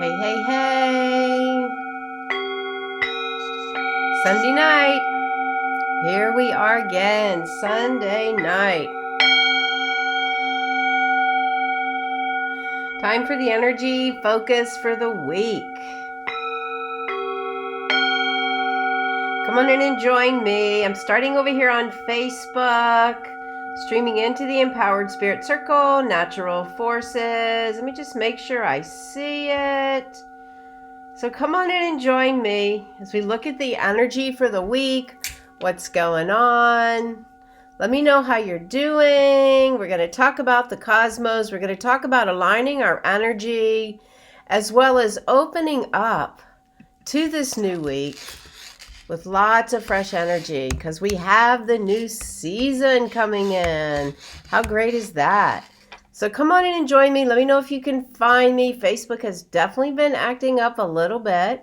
Hey, hey, hey. Sunday night. Here we are again. Sunday night. Time for the energy focus for the week. Come on in and join me. I'm starting over here on Facebook. Streaming into the Empowered Spirit Circle, Natural Forces. Let me just make sure I see it. So come on in and join me as we look at the energy for the week, what's going on. Let me know how you're doing. We're going to talk about the cosmos. We're going to talk about aligning our energy as well as opening up to this new week with lots of fresh energy because we have the new season coming in. How great is that? So come on in and join me. Let me know if you can find me. Facebook has definitely been acting up a little bit,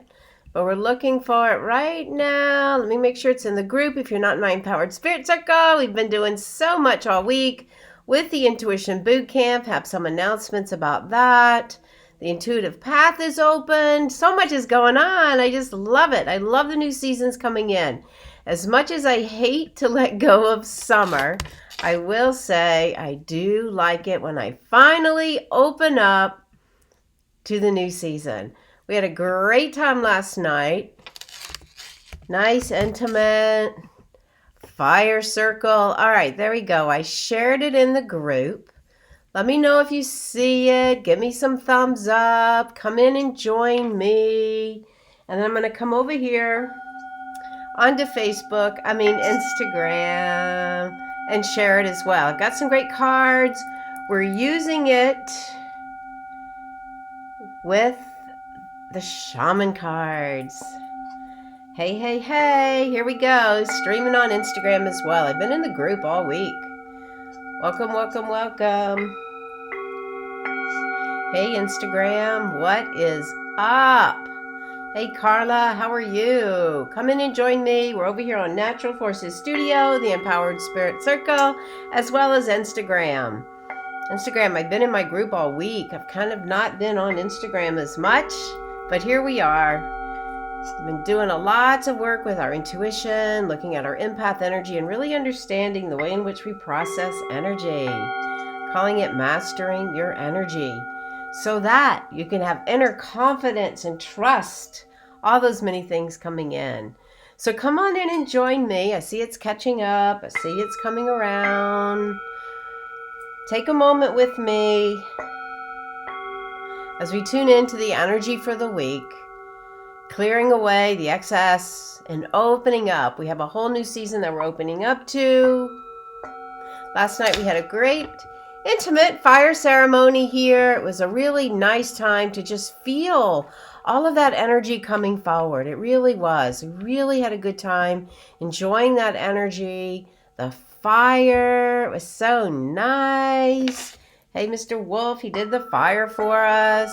but we're looking for it right now. Let me make sure it's in the group. If you're not in my Empowered Spirit Circle, we've been doing so much all week with the Intuition Bootcamp. Have some announcements about that. The intuitive path is open. So much is going on. I just love it. I love the new seasons coming in. As much as I hate to let go of summer, I will say I do like it when I finally open up to the new season. We had a great time last night. Nice, intimate fire circle. All right, there we go. I shared it in the group. Let me know if you see it. Give me some thumbs up. Come in and join me. And then I'm going to come over here onto Instagram, and share it as well. I've got some great cards. We're using it with the shaman cards. Hey, hey, hey. Here we go. Streaming on Instagram as well. I've been in the group all week. Welcome, welcome, welcome. Hey, Instagram, what is up? Hey, Carla, how are you? Come in and join me. We're over here on Natural Forces Studio, the Empowered Spirit Circle, as well as Instagram. I've been in my group all week. I've kind of not been on Instagram as much, but here we are. We've been doing lots of work with our intuition, looking at our empath energy, and really understanding the way in which we process energy. Calling it mastering your energy so that you can have inner confidence and trust. All those many things coming in. So come on in and join me. I see it's catching up. I see it's coming around. Take a moment with me as we tune into the energy for the week. Clearing away the excess and opening up. We have a whole new season that we're opening up to. Last night we had a great intimate fire ceremony here. It was a really nice time to just feel all of that energy coming forward. It really was. We really had a good time enjoying that energy. The fire, it was so nice. Hey, Mr. Wolf, he did the fire for us.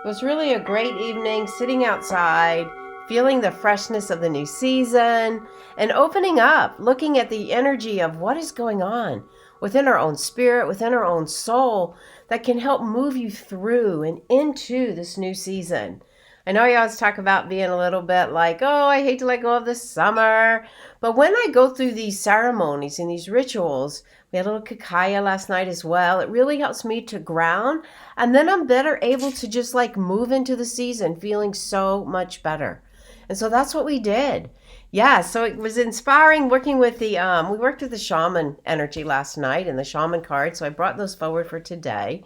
It was really a great evening sitting outside, feeling the freshness of the new season, and opening up, looking at the energy of what is going on within our own spirit, within our own soul, that can help move you through and into this new season. I know you always talk about being a little bit like, oh, I hate to let go of the summer. But when I go through these ceremonies and these rituals, we had a little kakaya last night as well. It really helps me to ground. And then I'm better able to just like move into the season feeling so much better. And so that's what we did. Yeah, so it was inspiring working with we worked with the shaman energy last night and the shaman card. So I brought those forward for today.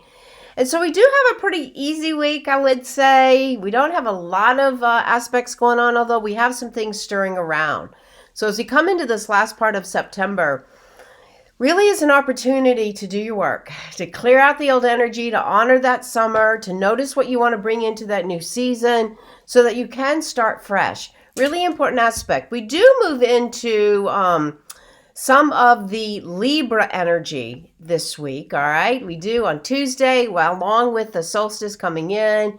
And so we do have a pretty easy week, I would say. We don't have a lot of aspects going on, although we have some things stirring around. So as we come into this last part of September, really is an opportunity to do your work, to clear out the old energy, to honor that summer, to notice what you want to bring into that new season so that you can start fresh. Really important aspect. We do move into some of the Libra energy this week, all right? We do on Tuesday, well, along with the solstice coming in.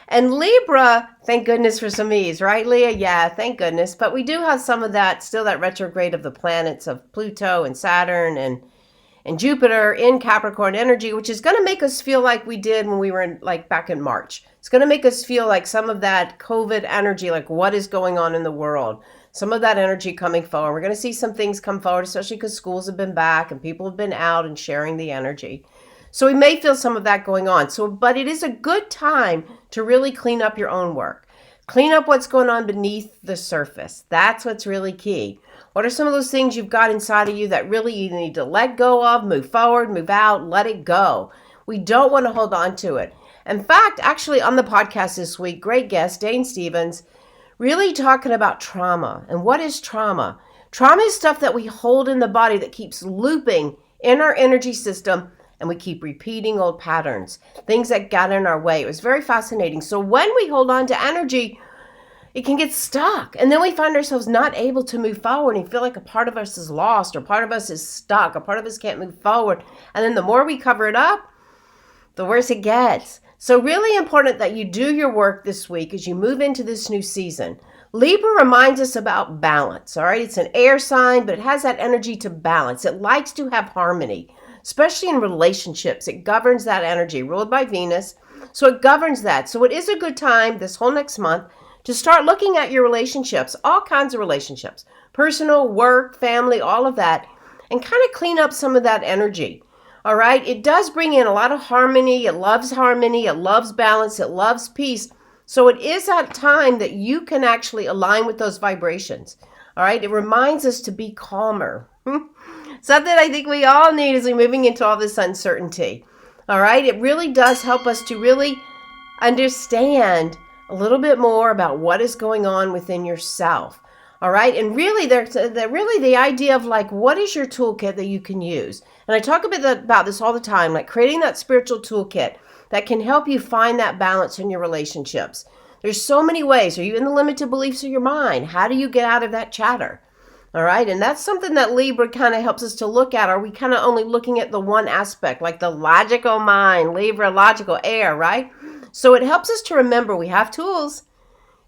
And Libra, thank goodness for some ease, right, Leah? Yeah, thank goodness. But we do have some of that, still that retrograde of the planets of Pluto and Saturn and Jupiter in Capricorn energy, which is going to make us feel like we did when we were back in March. It's going to make us feel like some of that COVID energy, like what is going on in the world, some of that energy coming forward. We're going to see some things come forward, especially because schools have been back and people have been out and sharing the energy. So we may feel some of that going on. But it is a good time to really clean up your own work. Clean up what's going on beneath the surface. That's what's really key. What are some of those things you've got inside of you that really you need to let go of, move forward, move out, let it go? We don't want to hold on to it. In fact, actually on the podcast this week, great guest, Dane Stevens, really talking about trauma. And what is trauma? Trauma is stuff that we hold in the body that keeps looping in our energy system, and we keep repeating old patterns, things that got in our way. It was very fascinating. So when we hold on to energy, it can get stuck. And then we find ourselves not able to move forward and feel like a part of us is lost, or part of us is stuck, a part of us can't move forward. And then the more we cover it up, the worse it gets. So really important that you do your work this week as you move into this new season. Libra reminds us about balance, all right? It's an air sign, but it has that energy to balance. It likes to have harmony, especially in relationships. It governs that energy, ruled by Venus. So it governs that. So it is a good time this whole next month to start looking at your relationships, all kinds of relationships, personal, work, family, all of that, and kind of clean up some of that energy. All right. It does bring in a lot of harmony. It loves balance. It loves peace. So it is that time that you can actually align with those vibrations. All right. It reminds us to be calmer. Something I think we all need as we're moving into all this uncertainty. All right. It really does help us to really understand a little bit more about what is going on within yourself. All right. And really, really the idea of like, what is your toolkit that you can use? And I talk a bit about this all the time, like creating that spiritual toolkit that can help you find that balance in your relationships. There's so many ways. Are you in the limited beliefs of your mind? How do you get out of that chatter? All right. And that's something that Libra kind of helps us to look at. Are we kind of only looking at the one aspect, like the logical mind, Libra, logical air, right? So it helps us to remember we have tools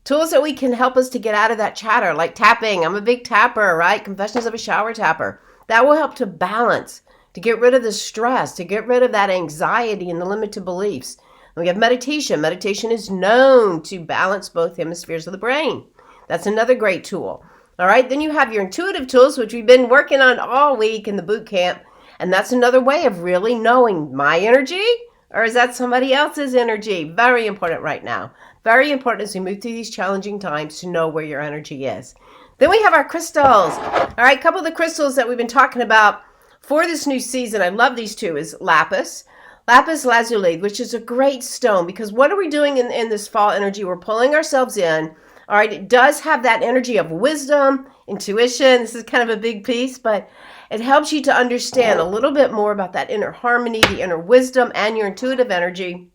that we can help us to get out of that chatter, like tapping. I'm a big tapper, right? Confessions of a Shower Tapper. That will help to balance, to get rid of the stress, to get rid of that anxiety and the limited beliefs. And we have meditation. Meditation is known to balance both hemispheres of the brain. That's another great tool. All right. Then you have your intuitive tools, which we've been working on all week in the boot camp. And that's another way of really knowing my energy, or is that somebody else's energy? Very important right now. Very important as we move through these challenging times to know where your energy is. Then we have our crystals. All right, a couple of the crystals that we've been talking about for this new season, I love these two, is lapis lazuli, which is a great stone, because what are we doing in this fall energy? We're pulling ourselves in. All right, it does have that energy of wisdom, intuition. This is kind of a big piece, but it helps you to understand a little bit more about that inner harmony, the inner wisdom, and your intuitive energy.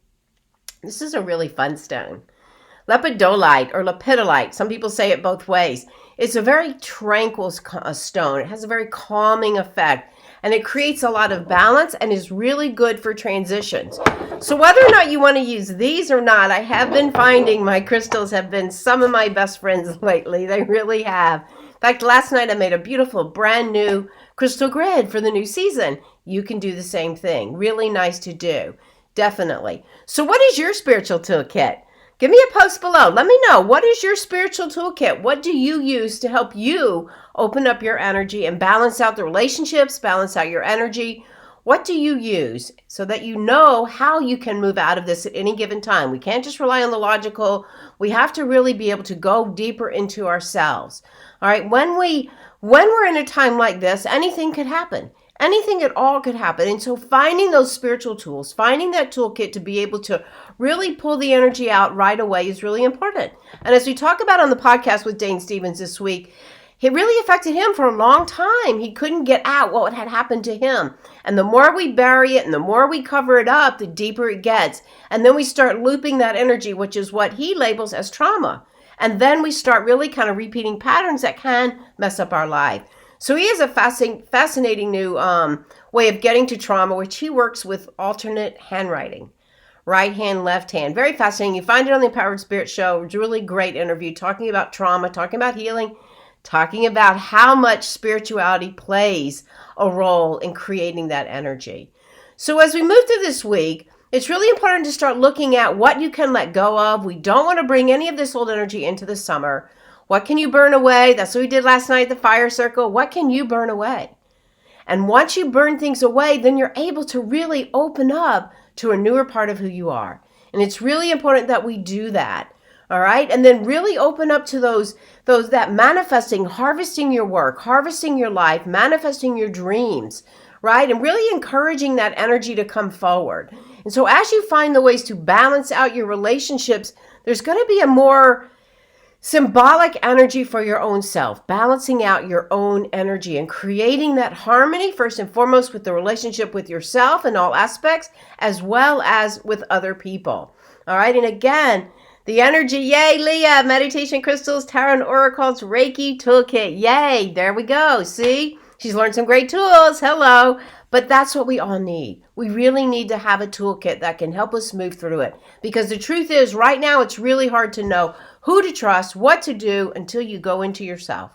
This is a really fun stone. Lepidolite or lepidolite, some people say it both ways. It's a very tranquil stone. It has a very calming effect, and it creates a lot of balance and is really good for transitions. So whether or not you want to use these or not, I have been finding my crystals have been some of my best friends lately. They really have. In fact, last night I made a beautiful brand new crystal grid for the new season. You can do the same thing. Really nice to do. Definitely. So what is your spiritual toolkit? Give me a post below. Let me know, what is your spiritual toolkit? What do you use to help you open up your energy and balance out the relationships, balance out your energy? What do you use so that you know how you can move out of this at any given time? We can't just rely on the logical. We have to really be able to go deeper into ourselves. All right. When we're in a time like this, anything could happen. Anything at all could happen. And so finding those spiritual tools, finding that toolkit to be able to really pull the energy out right away is really important. And as we talk about on the podcast with Dane Stevens this week, it really affected him for a long time. He couldn't get out what had happened to him. And the more we bury it and the more we cover it up, the deeper it gets. And then we start looping that energy, which is what he labels as trauma. And then we start really kind of repeating patterns that can mess up our life. So he has a fascinating new way of getting to trauma, which he works with alternate handwriting. Right hand, left hand. Very fascinating. You find it on the Empowered Spirit Show. It's a really great interview talking about trauma, talking about healing, talking about how much spirituality plays a role in creating that energy. So as we move through this week, it's really important to start looking at what you can let go of. We don't want to bring any of this old energy into the summer. What can you burn away? That's what we did last night at the fire circle. What can you burn away? And once you burn things away, then you're able to really open up to a newer part of who you are. And it's really important that we do that. All right. And then really open up to those that manifesting, harvesting your work, harvesting your life, manifesting your dreams, right? And really encouraging that energy to come forward. And so as you find the ways to balance out your relationships, there's going to be a more symbolic energy for your own self, balancing out your own energy and creating that harmony, first and foremost, with the relationship with yourself in all aspects, as well as with other people. All right. And again, the energy, yay, Leah, meditation crystals, tarot and oracles, Reiki toolkit. Yay. There we go. See, she's learned some great tools. Hello. But that's what we all need. We really need to have a toolkit that can help us move through it. Because the truth is, right now, it's really hard to know who to trust, what to do until you go into yourself,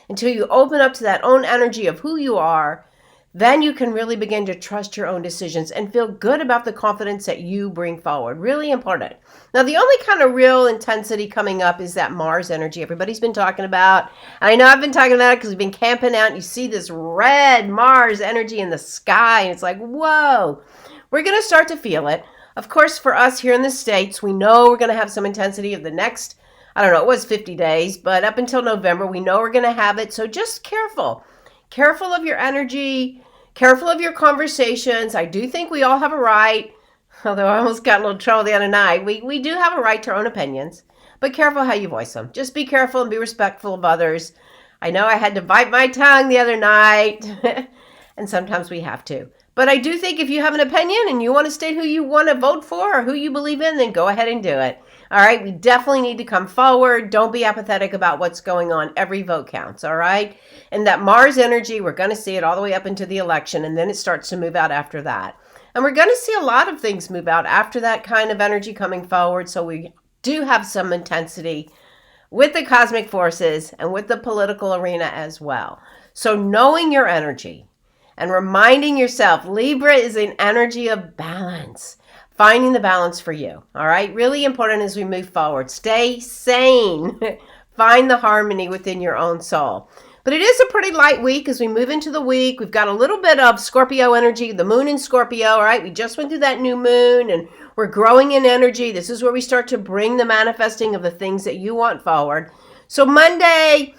until you open up to that own energy of who you are. Then you can really begin to trust your own decisions and feel good about the confidence that you bring forward. Really important. Now, the only kind of real intensity coming up is that Mars energy everybody's been talking about. And I know I've been talking about it because we've been camping out and you see this red Mars energy in the sky. And it's like, whoa, we're going to start to feel it. Of course, for us here in the States, we know we're going to have some intensity of the next, I don't know, it was 50 days, but up until November, we know we're going to have it. So just careful. Careful of your energy, careful of your conversations. I do think we all have a right, although I almost got a little trouble the other night. We do have a right to our own opinions, but careful how you voice them. Just be careful and be respectful of others. I know I had to bite my tongue the other night, and sometimes we have to. But I do think if you have an opinion and you want to state who you want to vote for or who you believe in, then go ahead and do it. All right, we definitely need to come forward. Don't be apathetic about what's going on. Every vote counts, all right? And that Mars energy, we're going to see it all the way up into the election, and then it starts to move out after that. And we're going to see a lot of things move out after that kind of energy coming forward, so we do have some intensity with the cosmic forces and with the political arena as well. So knowing your energy and reminding yourself, Libra is an energy of balance. Finding the balance for you, all right? Really important as we move forward. Stay sane. Find the harmony within your own soul. But it is a pretty light week as we move into the week. We've got a little bit of Scorpio energy, the moon in Scorpio, all right? We just went through that new moon and we're growing in energy. This is where we start to bring the manifesting of the things that you want forward. So Monday,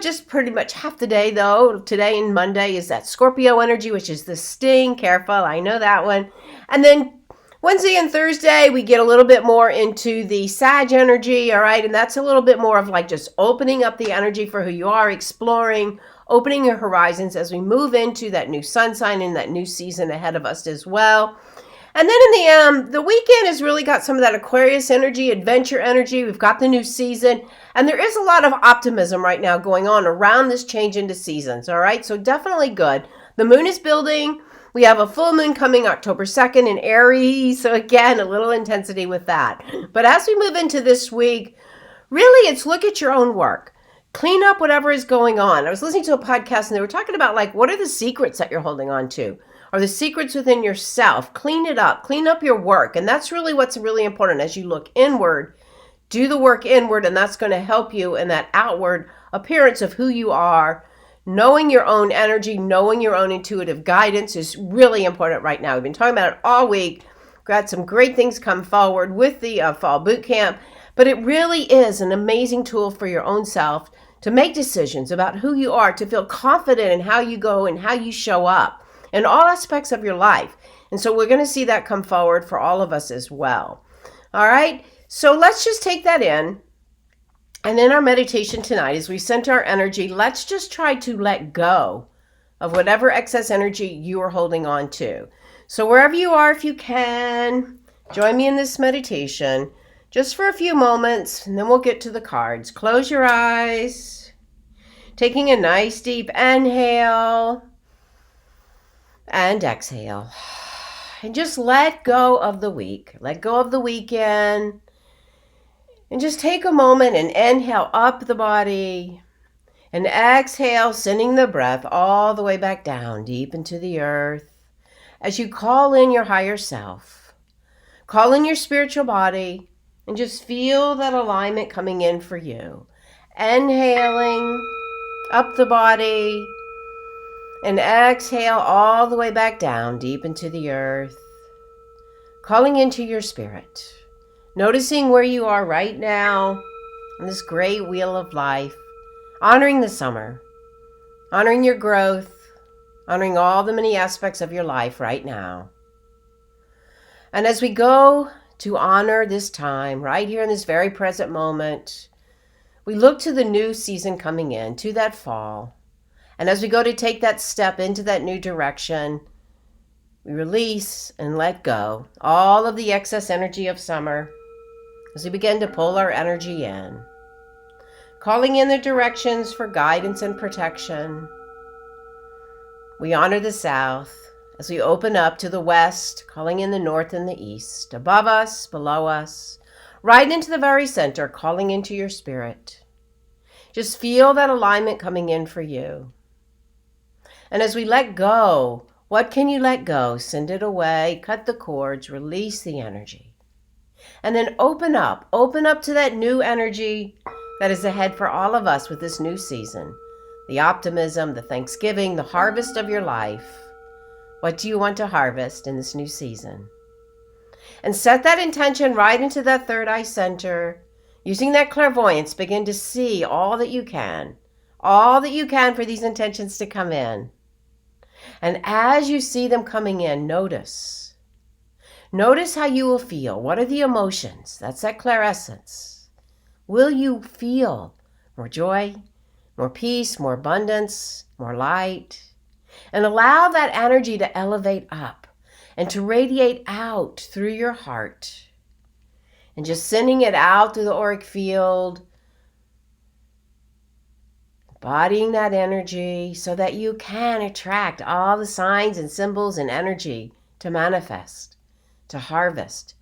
just pretty much half the day though. Today and Monday is that Scorpio energy, which is the sting. Careful, I know that one. And then Wednesday and Thursday, we get a little bit more into the Sag energy, all right? And that's a little bit more of like just opening up the energy for who you are, exploring, opening your horizons as we move into that new sun sign and that new season ahead of us as well. And then in the weekend has really got some of that Aquarius energy, adventure energy. We've got the new season. And there is a lot of optimism right now going on around this change into seasons, all right? So definitely good. The moon is building. We have a full moon coming October 2nd in Aries. So again, a little intensity with that. But as we move into this week, really it's look at your own work. Clean up whatever is going on. I was listening to a podcast and they were talking about like, what are the secrets that you're holding on to? Are the secrets within yourself? Clean it up. Clean up your work. And that's really what's really important as you look inward. Do the work inward, and that's going to help you in that outward appearance of who you are. Knowing your own energy, knowing your own intuitive guidance is really important right now. We've been talking about it all week. Got some great things come forward with the fall boot camp, but it really is an amazing tool for your own self to make decisions about who you are, to feel confident in how you go and how you show up in all aspects of your life. And so we're going to see that come forward for all of us as well. All right, so let's just take that in. And in our meditation tonight, as we center our energy, let's just try to let go of whatever excess energy you are holding on to. So wherever you are, if you can, join me in this meditation just for a few moments, and then we'll get to the cards. Close your eyes, taking a nice deep inhale and exhale. And just let go of the week. Let go of the weekend. And just take a moment and inhale up the body And exhale, sending the breath all the way back down, deep into the earth. As you call in your higher self, call in your spiritual body, and just feel that alignment coming in for you. Inhaling up the body, and exhale all the way back down, deep into the earth. Calling into your spirit, noticing where you are right now on this great wheel of life, honoring the summer, honoring your growth, honoring all the many aspects of your life right now. And as we go to honor this time, right here in this very present moment, we look to the new season coming in, to that fall. And as we go to take that step into that new direction, we release and let go all of the excess energy of summer as we begin to pull our energy in, calling in the directions for guidance and protection. We honor the south as we open up to the west, calling in the north and the east, above us, below us, right into the very center, calling into your spirit. Just feel that alignment coming in for you. And as we let go, what can you let go? Send it away, cut the cords, release the energy. And then open up to that new energy that is ahead for all of us with this new season. The optimism, the thanksgiving, the harvest of your life. What do you want to harvest in this new season? And set that intention right into that third eye center. Using that clairvoyance, begin to see all that you can for these intentions to come in. And as you see them coming in, notice how you will feel. What are the emotions? That's that clairessence. Will you feel more joy, more peace, more abundance, more light? And allow that energy to elevate up and to radiate out through your heart. And just sending it out through the auric field, embodying that energy so that you can attract all the signs and symbols and energy to manifest, to harvest,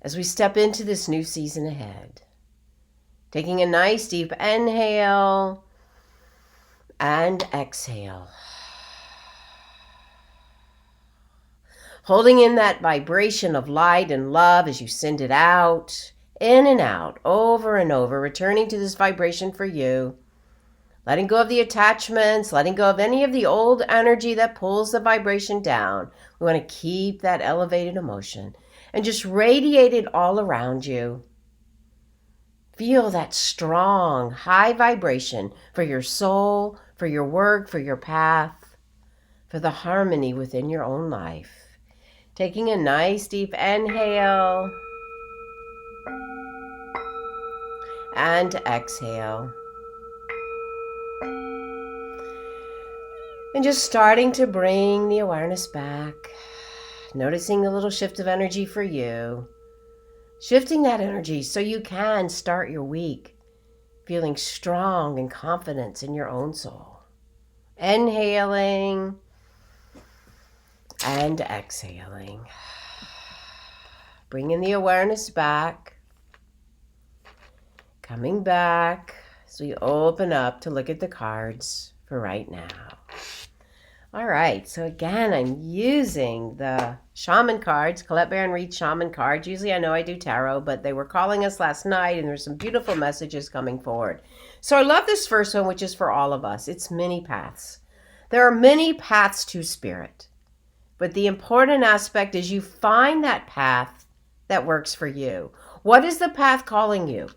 as we step into this new season ahead. Taking a nice deep inhale and exhale. Holding in that vibration of light and love as you send it out, in and out, over and over, returning to this vibration for you. Letting go of the attachments, letting go of any of the old energy that pulls the vibration down. We want to keep that elevated emotion and just radiate it all around you. Feel that strong, high vibration for your soul, for your work, for your path, for the harmony within your own life. Taking a nice deep inhale and exhale. And just starting to bring the awareness back, noticing a little shift of energy for you, shifting that energy so you can start your week feeling strong and confidence in your own soul. Inhaling and exhaling. Bringing the awareness back, coming back as we open up to look at the cards for right now. All right, so again, I'm using the shaman cards, Colette Baron Reed shaman cards. Usually I know I do tarot, but they were calling us last night and there's some beautiful messages coming forward. So I love this first one, which is for all of us. It's many paths. There are many paths to spirit, but the important aspect is you find that path that works for you. What is the path calling you?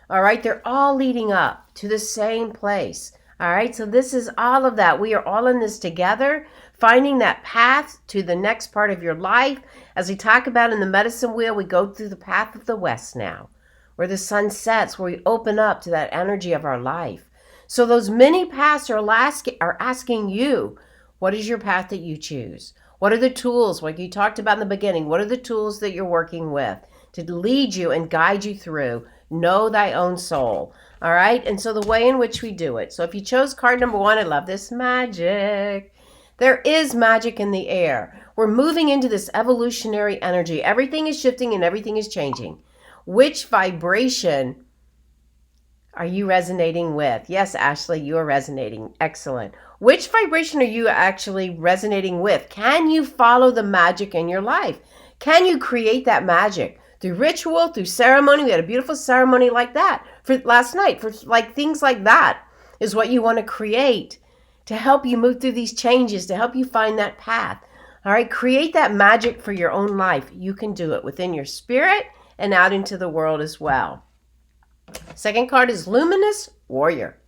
All right, they're all leading up to the same place. All right, so this is all of that. We are all in this together, finding that path to the next part of your life. As we talk about in the medicine wheel, we go through the path of the west now, where the sun sets, where we open up to that energy of our life. So those many paths are asking you, what is your path that you choose? What are the tools, like you talked about in the beginning, what are the tools that you're working with to lead you and guide you through? Know thy own soul. All right, and so the way in which we do it. So if you chose card number 1, I love this, magic. There is magic in the air. We're moving into this evolutionary energy. Everything is shifting and everything is changing. Which vibration are you resonating with? Yes, Ashley, you are resonating. Excellent. Which vibration are you actually resonating with? Can you follow the magic in your life? Can you create that magic through ritual, through ceremony? We had a beautiful ceremony like that for last night. For like things like that is what you want to create to help you move through these changes, to help you find that path. All right, create that magic for your own life. You can do it within your spirit and out into the world as well. Second card is Luminous Warrior.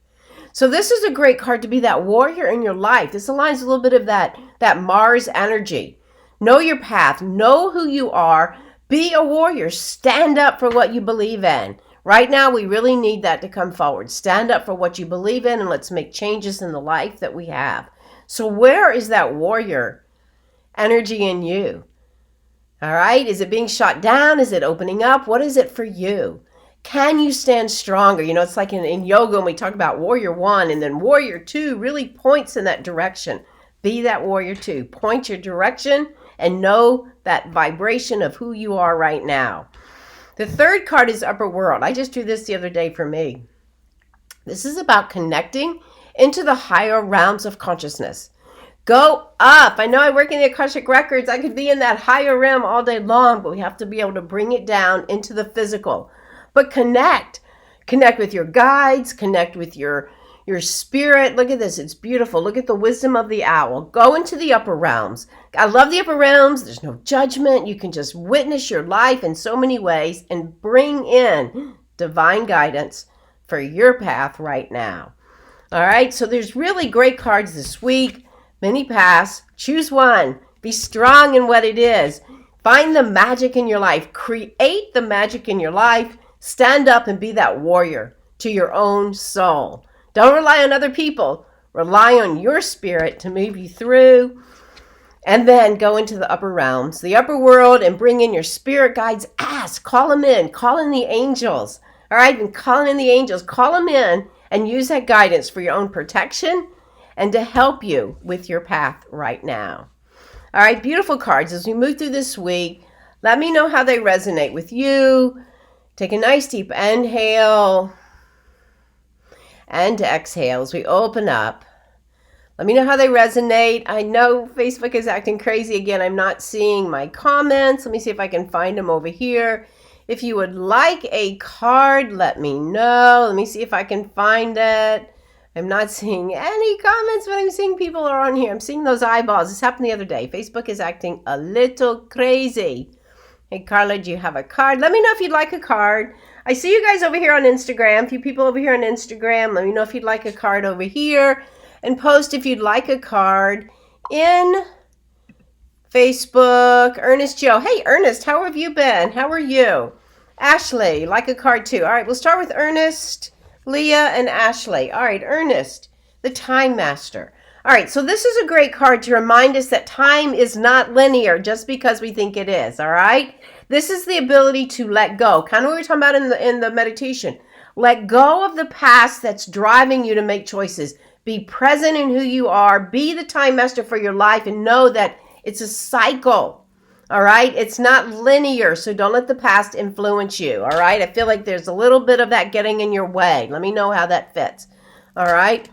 So this is a great card to be that warrior in your life. This aligns a little bit of that Mars energy. Know your path. Know who you are. Be a warrior. Stand up for what you believe in. Right now, we really need that to come forward. Stand up for what you believe in, and let's make changes in the life that we have. So where is that warrior energy in you? All right? Is it being shot down? Is it opening up? What is it for you? Can you stand stronger? You know, it's like in yoga when we talk about warrior 1 and then warrior 2 really points in that direction. Be that warrior 2. Point your direction and know that vibration of who you are right now. The third card is Upper World. I just drew this the other day for me. This is about connecting into the higher realms of consciousness. Go up. I know I work in the Akashic Records. I could be in that higher realm all day long, but we have to be able to bring it down into the physical. But connect with your guides, connect with your spirit. Look at this. It's beautiful. Look at the wisdom of the owl. Go into the upper realms. I love the upper realms. There's no judgment. You can just witness your life in so many ways and bring in divine guidance for your path right now. All right. So there's really great cards this week. Many paths. Choose one. Be strong in what it is. Find the magic in your life. Create the magic in your life. Stand up and be that warrior to your own soul. Don't rely on other people. Rely on your spirit to move you through. And then go into the upper realms, the upper world, and bring in your spirit guides. Ask, call them in, call in the angels. All right, and call in the angels. Call them in and use that guidance for your own protection and to help you with your path right now. All right, beautiful cards. As we move through this week, let me know how they resonate with you. Take a nice deep inhale and exhale as we open up. Let me know how they resonate. I know Facebook is acting crazy again. I'm not seeing my comments. Let me see if I can find them over here. If you would like a card, let me know. Let me see if I can find it. I'm not seeing any comments, but I'm seeing people are on here. I'm seeing those eyeballs. This happened the other day. Facebook is acting a little crazy. Hey, Carla, do you have a card? Let me know if you'd like a card. I see you guys over here on Instagram. A few people over here on Instagram. Let me know if you'd like a card over here. And post if you'd like a card in Facebook. Ernest Joe. Hey, Ernest, how have you been? How are you? Ashley, like a card too. All right, we'll start with Ernest, Leah, and Ashley. All right, Ernest, the Time Master. All right, so this is a great card to remind us that time is not linear just because we think it is, all right? This is the ability to let go. Kind of what we were talking about in the meditation. Let go of the past that's driving you to make choices. Be present in who you are. Be the time master for your life and know that it's a cycle, all right? It's not linear, so don't let the past influence you, all right? I feel like there's a little bit of that getting in your way. Let me know how that fits, all right?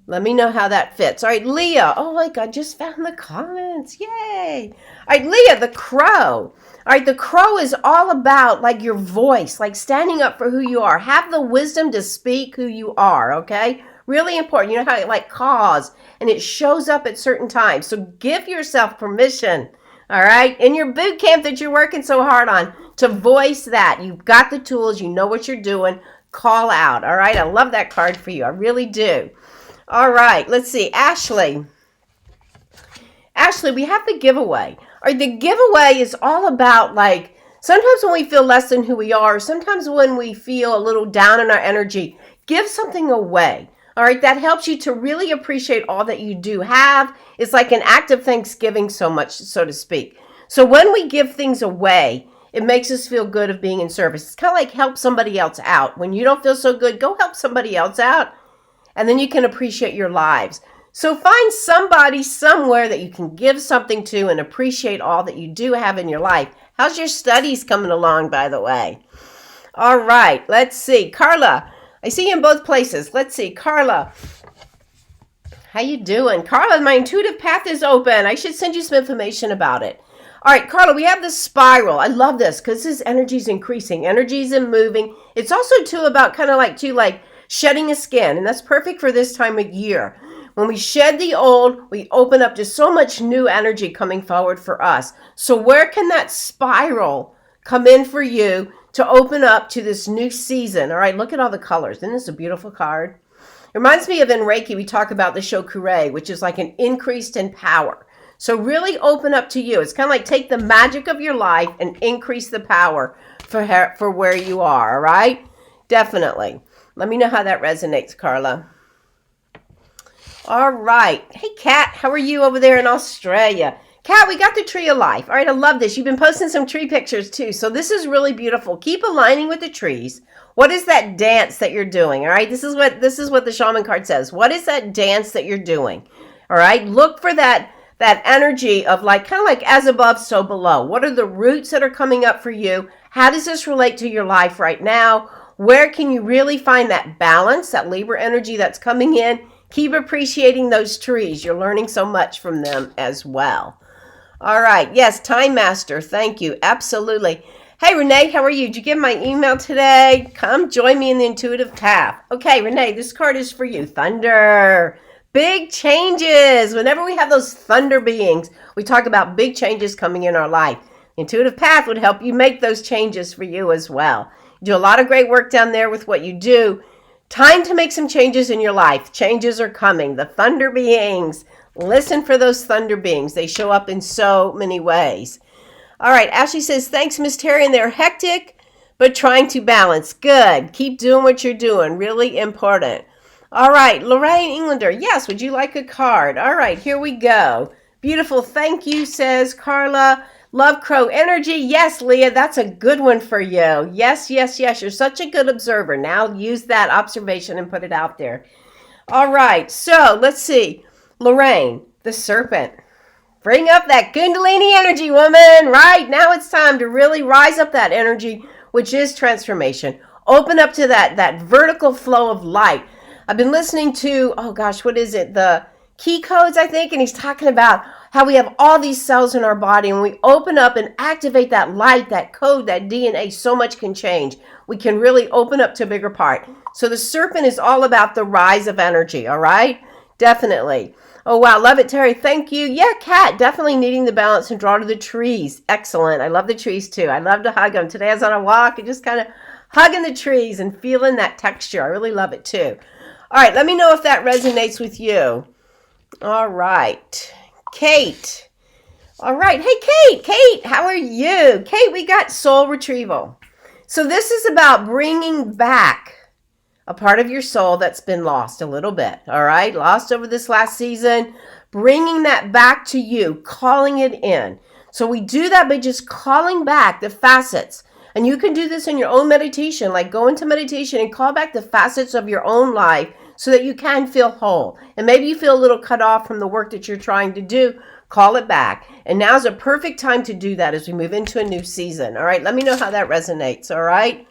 Let me know how that fits. All right, Leah. Oh, like I just found the comments. Yay. All right, Leah, the crow. All right, the crow is all about like your voice, like standing up for who you are. Have the wisdom to speak who you are, okay? Really important. You know how it like caws and it shows up at certain times. So give yourself permission, all right, in your boot camp that you're working so hard on to voice that. You've got the tools. You know what you're doing. Call out, all right? I love that card for you. I really do. All right, let's see. Ashley, we have the giveaway. All right, the giveaway is all about like sometimes when we feel less than who we are, sometimes when we feel a little down in our energy, give something away. All right, that helps you to really appreciate all that you do have. It's like an act of thanksgiving so much, so to speak. So when we give things away, it makes us feel good of being in service. It's kind of like help somebody else out. When you don't feel so good, go help somebody else out. And then you can appreciate your lives. So find somebody somewhere that you can give something to and appreciate all that you do have in your life. How's your studies coming along, by the way? All right, let's see. Carla, I see you in both places. Let's see. Carla. How you doing? Carla, my intuitive path is open. I should send you some information about it. All right, Carla, we have the spiral. I love this because this energy is increasing. Energy is moving. It's also, too, about kind of like shedding a skin. And that's perfect for this time of year. When we shed the old, we open up to so much new energy coming forward for us. So where can that spiral come in for you to open up to this new season? All right, look at all the colors. Isn't this a beautiful card? It reminds me of in Reiki, we talk about the Shokure, which is like an increased in power. So really open up to you. It's kind of like take the magic of your life and increase the power for where you are, all right? Definitely. Let me know how that resonates, Carla. All right. Hey, Kat, how are you over there in Australia? Kat, we got the tree of life. All right, I love this. You've been posting some tree pictures too. So this is really beautiful. Keep aligning with the trees. What is that dance that you're doing? All right, this is what the shaman card says. What is that dance that you're doing? All right, look for that energy of like kind of like as above, so below. What are the roots that are coming up for you? How does this relate to your life right now? Where can you really find that balance, that Libra energy that's coming in? Keep appreciating those trees. You're learning so much from them as well. All right. Yes, Time Master. Thank you. Absolutely. Hey, Renee, how are you? Did you get my email today? Come join me in the intuitive path. Okay, Renee, this card is for you. Thunder. Big changes. Whenever we have those thunder beings, we talk about big changes coming in our life. The intuitive path would help you make those changes for you as well. You do a lot of great work down there with what you do. Time to make some changes in your life. Changes are coming. The thunder beings. Listen for those thunder beings. They show up in so many ways. All right, Ashley says, thanks, Miss Terry. And they're hectic, but trying to balance. Good. Keep doing what you're doing. Really important. All right, Lorraine Englander. Yes, would you like a card? All right, here we go. Beautiful. Thank you, says Carla. Love Crow Energy. Yes, Leah, that's a good one for you. Yes, yes, yes. You're such a good observer. Now use that observation and put it out there. All right, so let's see. Lorraine, the serpent. Bring up that Kundalini energy, woman. Right now it's time to really rise up that energy, which is transformation. Open up to that vertical flow of light. I've been listening to, oh gosh, what is it? The key codes, I think. And he's talking about how we have all these cells in our body. And when we open up and activate that light, that code, that DNA, so much can change. We can really open up to a bigger part. So the serpent is all about the rise of energy, all right? Definitely. Oh, wow. Love it, Terry. Thank you. Yeah, Kat, definitely needing the balance and draw to the trees. Excellent. I love the trees, too. I love to hug them. Today I was on a walk and just kind of hugging the trees and feeling that texture. I really love it, too. All right. Let me know if that resonates with you. All right. Kate. All right. Hey, Kate. Kate, how are you? Kate, we got soul retrieval. So this is about bringing back a part of your soul that's been lost a little bit, all right? Lost over this last season, bringing that back to you, calling it in. So we do that by just calling back the facets. And you can do this in your own meditation, like go into meditation and call back the facets of your own life so that you can feel whole. And maybe you feel a little cut off from the work that you're trying to do. Call it back. And now's a perfect time to do that as we move into a new season, all right? Let me know how that resonates, all right?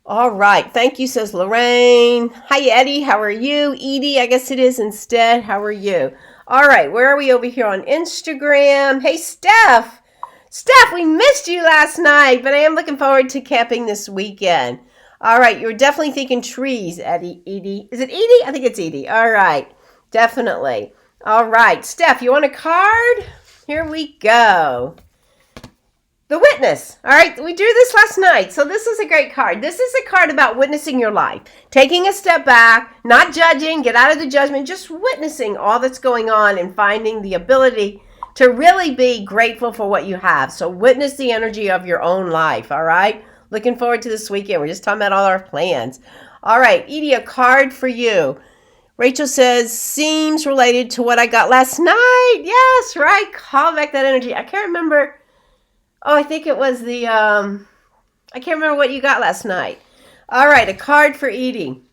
All right. Thank you, says Lorraine. Hi, Eddie. How are you? Edie, I guess it is instead. How are you? All right. Where are we over here on Instagram? Hey, Steph. Steph, we missed you last night, but I am looking forward to camping this weekend. All right. You're definitely thinking trees, Eddie. Edie. Is it Edie? I think it's Edie. All right. Definitely. All right. Steph, you want a card? Here we go. The Witness. All right, we drew this last night, so this is a great card. This is a card about witnessing your life, taking a step back, not judging, get out of the judgment, just witnessing all that's going on and finding the ability to really be grateful for what you have. So witness the energy of your own life, all right? Looking forward to this weekend. We're just talking about all our plans. All right, Edie, a card for you. Rachel says, seems related to what I got last night. Yes, right. Call back that energy. I can't remember. Oh, I think it was the, I can't remember what you got last night. All right, a card for Edie.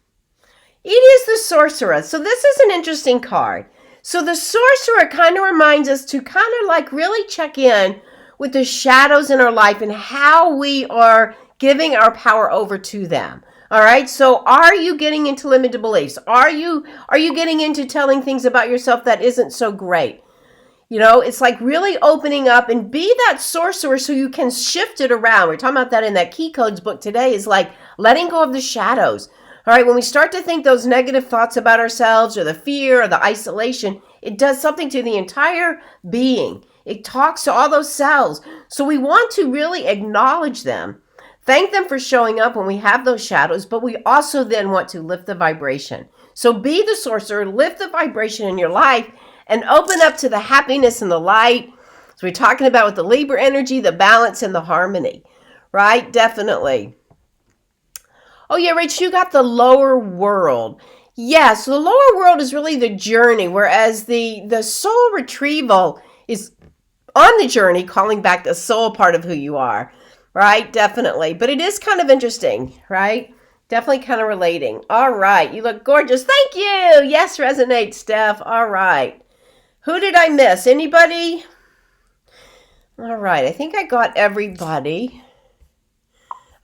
Edie is the Sorcerer. So this is an interesting card. So the Sorcerer kind of reminds us to kind of like really check in with the shadows in our life and how we are giving our power over to them. All right. So are you getting into limited beliefs? Are you getting into telling things about yourself that isn't so great? You know, it's like really opening up and be that sorcerer so you can shift it around. We're talking about that in that Key Codes book today, is like letting go of the shadows. All right, when we start to think those negative thoughts about ourselves or the fear or the isolation, it does something to the entire being. It talks to all those cells. So we want to really acknowledge them. Thank them for showing up when we have those shadows, but we also then want to lift the vibration. So be the sorcerer, lift the vibration in your life, and open up to the happiness and the light. So we're talking about with the Libra energy, the balance and the harmony, right? Definitely. Oh yeah, Rach, you got the lower world. Yeah, so the lower world is really the journey, whereas the soul retrieval is on the journey, calling back the soul part of who you are, right? Definitely. But it is kind of interesting, right? Definitely kind of relating. All right, you look gorgeous. Thank you. Yes, resonate, Steph. All right. Who did I miss? Anybody? All right, I think I got everybody.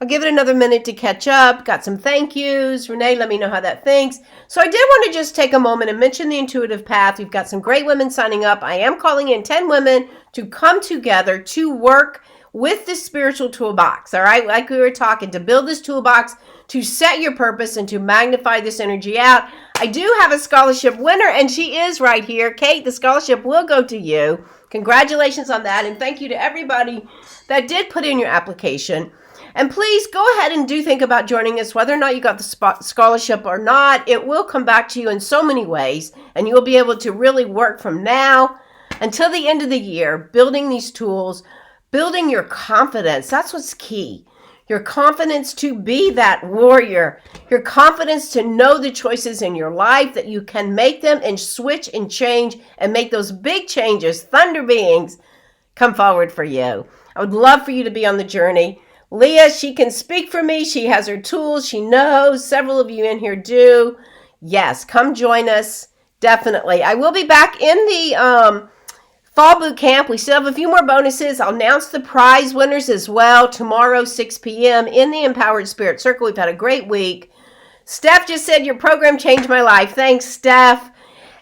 I'll give it another minute to catch up. Got some thank yous. Renee, let me know how that thinks. So I did want to just take a moment and mention the intuitive path. We've got some great women signing up. I am calling in 10 women to come together to work with this spiritual toolbox. All right, like we were talking, to build this toolbox, to set your purpose and to magnify this energy out. I do have a scholarship winner, and she is right here. Kate, the scholarship will go to you. Congratulations on that, and thank you to everybody that did put in your application. And please go ahead and do think about joining us, whether or not you got the scholarship or not. It will come back to you in so many ways, and you'll be able to really work from now until the end of the year, building these tools, building your confidence. That's what's key. Your confidence to be that warrior, your confidence to know the choices in your life, that you can make them and switch and change and make those big changes, thunder beings, come forward for you. I would love for you to be on the journey. Leah, she can speak for me. She has her tools. She knows. Several of you in here do. Yes, come join us. Definitely. I will be back in the fall boot camp. We still have a few more bonuses. I'll announce the prize winners as well tomorrow, 6 p.m. in the Empowered Spirit Circle. We've had a great week. Steph just said your program changed my life. Thanks, Steph.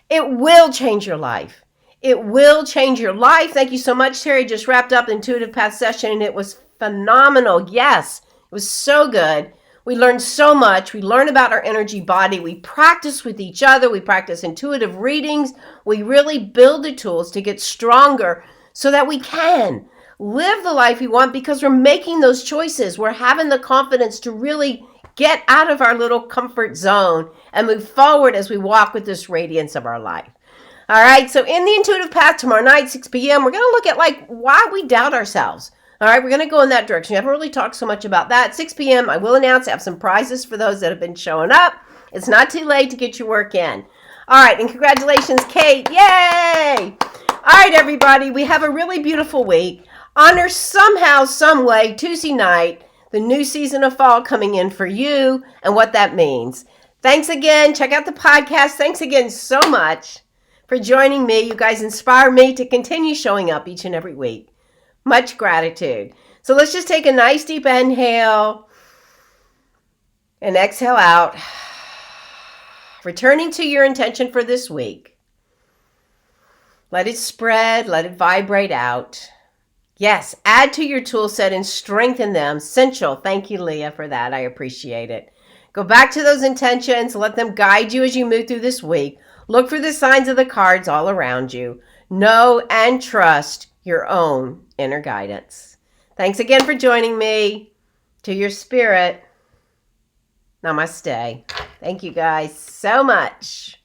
It will change your life. It will change your life. Thank you so much, Terry. Just wrapped up the Intuitive Path session, and it was phenomenal. Yes, it was so good. We learned so much. We learned about our energy body. We practice with each other. We practice intuitive readings. We really build the tools to get stronger so that we can live the life we want, because we're making those choices. We're having the confidence to really get out of our little comfort zone and move forward as we walk with this radiance of our life. All right, so in the Intuitive Path tomorrow night, 6 p.m., we're going to look at like why we doubt ourselves. All right, we're going to go in that direction. We haven't really talked so much about that. 6 p.m., I will announce I have some prizes for those that have been showing up. It's not too late to get your work in. All right, and congratulations, Kate. Yay! All right, everybody, we have a really beautiful week. Honor somehow, some way, Tuesday night, the new season of fall coming in for you and what that means. Thanks again. Check out the podcast. Thanks again so much for joining me. You guys inspire me to continue showing up each and every week. Much gratitude. So let's just take a nice deep inhale and exhale out. Returning to your intention for this week. Let it spread. Let it vibrate out. Yes, add to your tool set and strengthen them. Essential. Thank you, Leah, for that. I appreciate it. Go back to those intentions. Let them guide you as you move through this week. Look for the signs of the cards all around you. Know and trust your own inner guidance. Thanks again for joining me. To your spirit, namaste. Thank you guys so much.